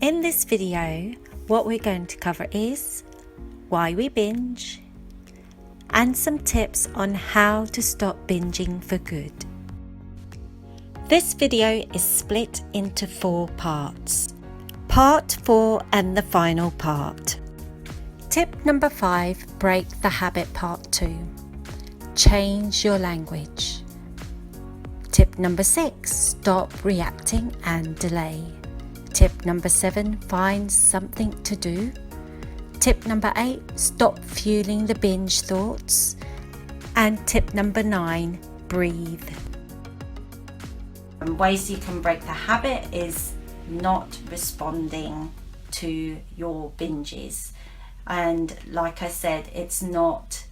In this video, what we're going to cover is why we binge and some tips on how to stop binging for good. This video is split into 4 parts. Part 4 and the final part. Tip number 5, break the habit. Part 2, change your language. Tip number 6, stop reacting and delay. Tip number 7, find something to do. Tip number 8, stop fueling the binge thoughts. And tip number 9, breathe. Ways you can break the habit is not responding to your binges. And like I said, it's not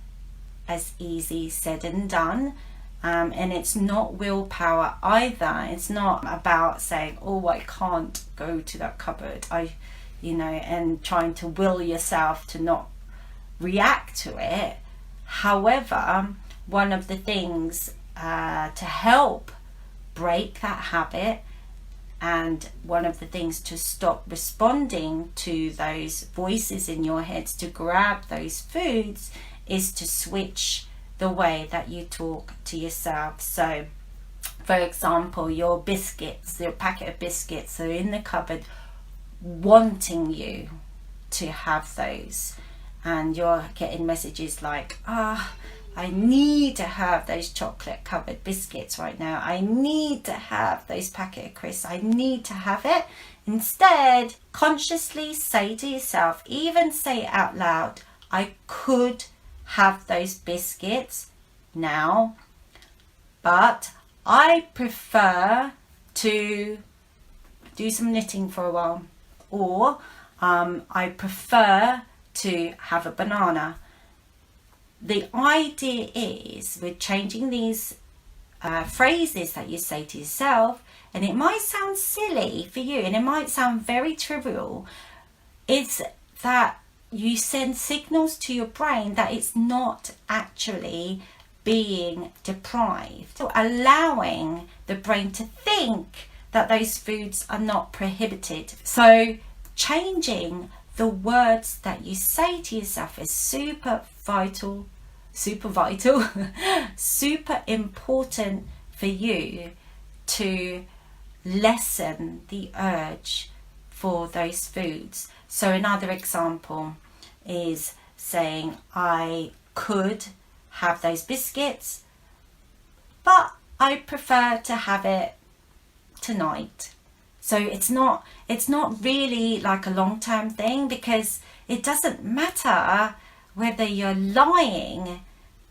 as easy said and done. And it's not willpower either. It's not about saying, oh, I can't go to that cupboard, and trying to will yourself to not react to it. However, one of the things to help break that habit, and one of the things to stop responding to those voices in your heads to grab those foods, is to switch the way that you talk to yourself. So for example, your packet of biscuits are in the cupboard wanting you to have those, and you're getting messages like, I need to have those chocolate covered biscuits right now, I need to have those packet of crisps, I need to have it. Instead, consciously say to yourself, even say it out loud, I could have those biscuits now, but I prefer to do some knitting for a while, or I prefer to have a banana. The idea is, with changing these phrases that you say to yourself, and it might sound silly for you and it might sound very trivial, it's that you send signals to your brain that it's not actually being deprived. So allowing the brain to think that those foods are not prohibited. So changing the words that you say to yourself is super important for you to lessen the urge for those foods. So another example is saying, I could have those biscuits, but I prefer to have it tonight. So it's not really like a long-term thing, because it doesn't matter whether you're lying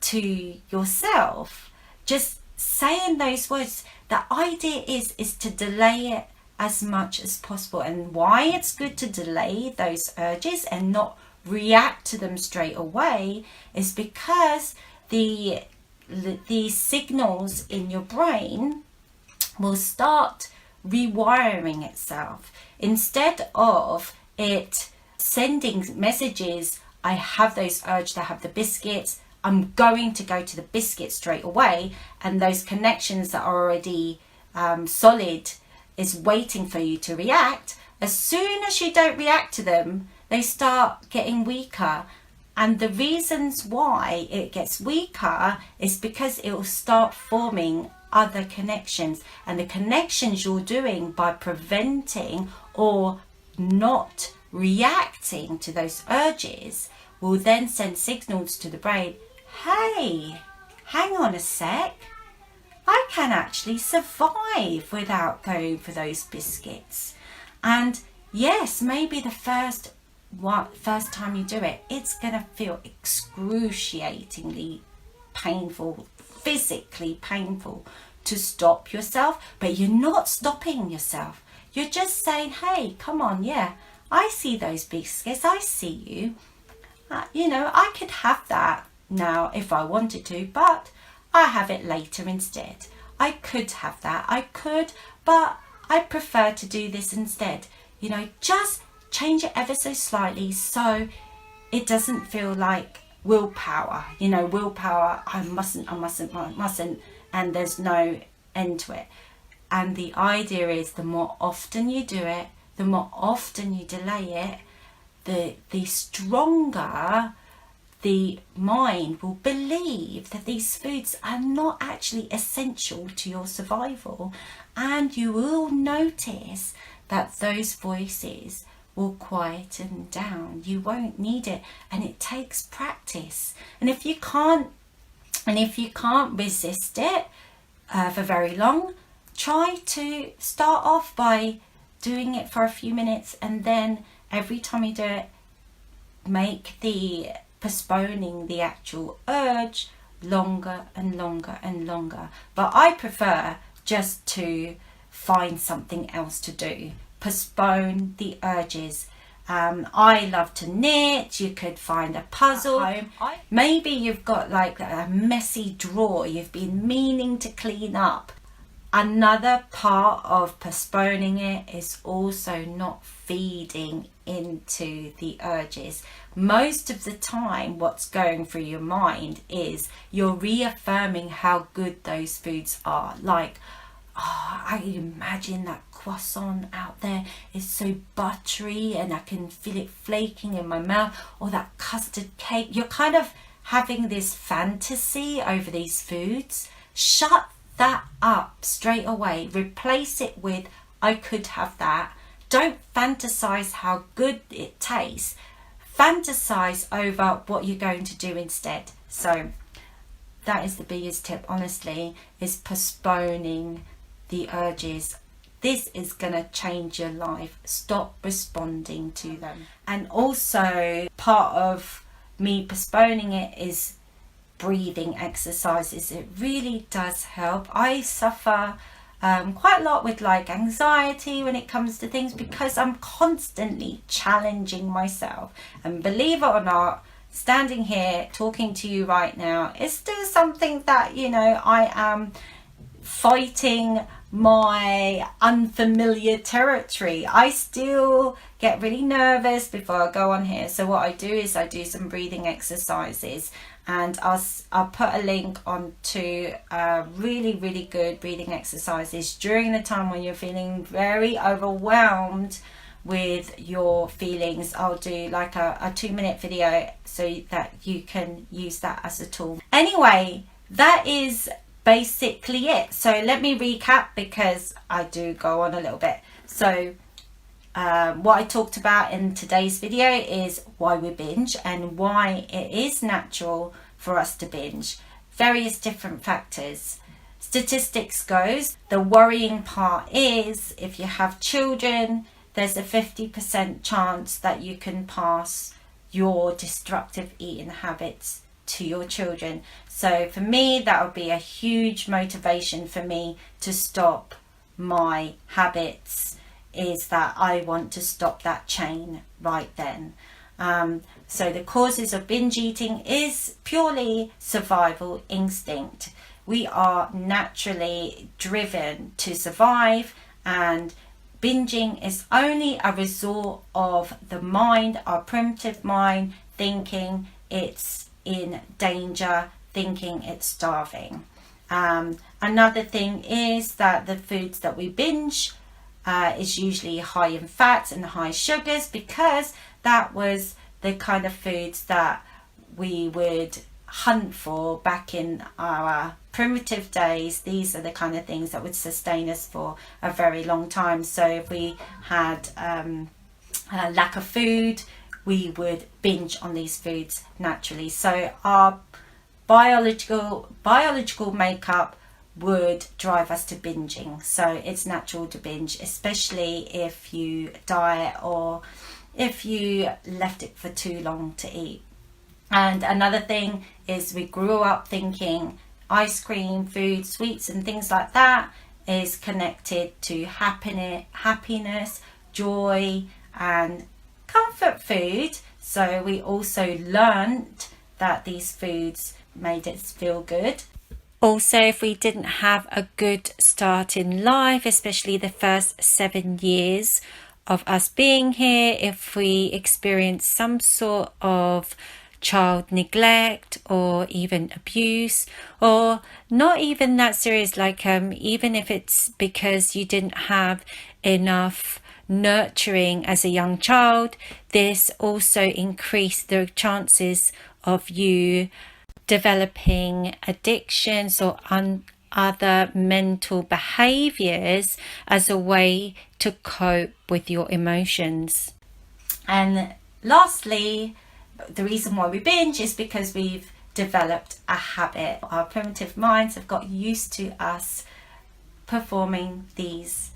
to yourself. Just saying those words, the idea is to delay it as much as possible. And why it's good to delay those urges and not react to them straight away is because the signals in your brain will start rewiring itself. Instead of it sending messages, I have those urge to have the biscuits, I'm going to go to the biscuits straight away, and those connections that are already solid is waiting for you to react. As soon as you don't react to them, they start getting weaker. And the reasons why it gets weaker is because it will start forming other connections, and the connections you're doing by preventing or not reacting to those urges will then send signals to the brain, hey, hang on a sec, I can actually survive without going for those biscuits. And yes, maybe the first time you do it, it's going to feel excruciatingly painful, physically painful to stop yourself, but you're not stopping yourself. You're just saying, hey, come on, yeah, I see those biscuits, I see you. I could have that now if I wanted to, but I have it later instead. I could have that, but I prefer to do this instead. Just change it ever so slightly so it doesn't feel like willpower. Willpower, I mustn't, and there's no end to it. And the idea is, the more often you do it, the more often you delay it, the stronger the mind will believe that these foods are not actually essential to your survival, and you will notice that those voices will quieten down. You won't need it, and it takes practice. And if you can't resist it for very long, try to start off by doing it for a few minutes, and then every time you do it, make the postponing the actual urge longer and longer and longer. But I prefer just to find something else to do. Postpone the urges. I love to knit. You could find a puzzle. Maybe you've got like a messy drawer you've been meaning to clean up. Another part of postponing it is also not feeding into the urges. Most of the time, what's going through your mind is you're reaffirming how good those foods are. Like, oh, I imagine that croissant out there is so buttery and I can feel it flaking in my mouth, or that custard cake. You're kind of having this fantasy over these foods. Shut that up straight away. Replace it with, I could have that. Don't fantasize how good it tastes. Fantasize over what you're going to do instead. So that is the biggest tip, honestly, is postponing the urges. This is going to change your life. Stop responding to them. And also, part of me postponing it is breathing exercises. It really does help. I suffer quite a lot with like anxiety when it comes to things, because I'm constantly challenging myself. And believe it or not, standing here talking to you right now is still something that, you know, I am fighting my unfamiliar territory. I still get really nervous before I go on here. So what I do is I do some breathing exercises, and I'll put a link onto really good breathing exercises during the time when you're feeling very overwhelmed with your feelings. I'll do like a 2-minute video so that you can use that as a tool. Anyway, that is basically it. So let me recap, because I do go on a little bit. So what I talked about in today's video is why we binge and why it is natural for us to binge. Various different factors. Statistics goes, the worrying part is if you have children, there's a 50% chance that you can pass your destructive eating habits to your children. So for me, that would be a huge motivation for me to stop my habits, is that I want to stop that chain right then. So the causes of binge eating is purely survival instinct. We are naturally driven to survive, and binging is only a result of the mind, our primitive mind, thinking it's in danger, thinking it's starving. Another thing is that the foods that we binge is usually high in fats and high sugars, because that was the kind of foods that we would hunt for back in our primitive days. These are the kind of things that would sustain us for a very long time. So if we had a lack of food, we would binge on these foods naturally. So our biological makeup would drive us to binging. So it's natural to binge, especially if you diet or if you left it for too long to eat. And another thing is we grew up thinking ice cream, food, sweets and things like that is connected to happiness, joy and comfort food. So we also learned that these foods made us feel good. Also, if we didn't have a good start in life, especially the first 7 years of us being here, if we experience some sort of child neglect or even abuse, or not even that serious, like even if it's because you didn't have enough nurturing as a young child, this also increased the chances of you developing addictions or other mental behaviours as a way to cope with your emotions. And lastly, the reason why we binge is because we've developed a habit. Our primitive minds have got used to us performing these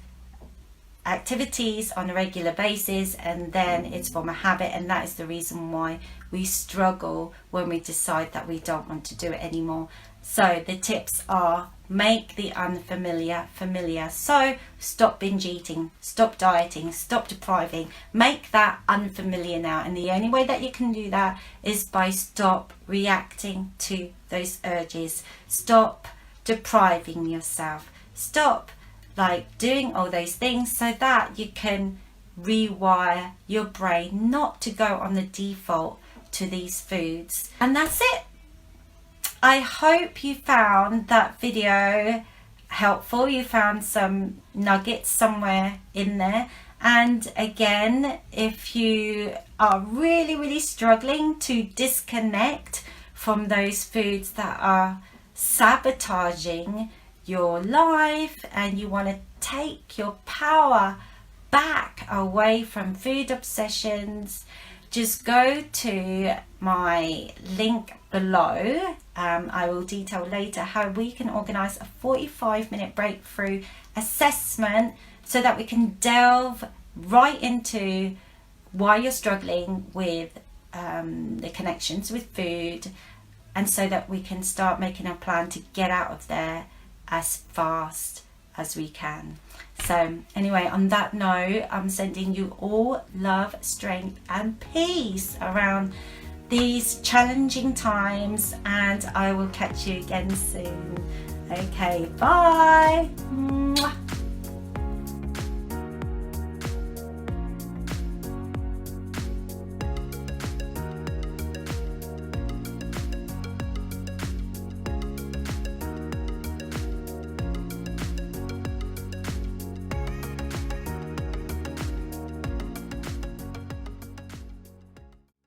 activities on a regular basis, and then it's from a habit, and that is the reason why we struggle when we decide that we don't want to do it anymore. So the tips are: make the unfamiliar familiar. So stop binge eating, stop dieting, stop depriving, make that unfamiliar now. And the only way that you can do that is by stop reacting to those urges, stop depriving yourself, stop doing all those things, so that you can rewire your brain not to go on the default to these foods. And that's it. I hope you found that video helpful. You found some nuggets somewhere in there. And again, if you are really struggling to disconnect from those foods that are sabotaging your life, and you want to take your power back away from food obsessions, just go to my link below. I will detail later how we can organize a 45-minute breakthrough assessment so that we can delve right into why you're struggling with the connections with food, and so that we can start making a plan to get out of there as fast as we can. So anyway, on that note, I'm sending you all love, strength and peace around these challenging times, and I will catch you again soon. Okay, bye. Mwah.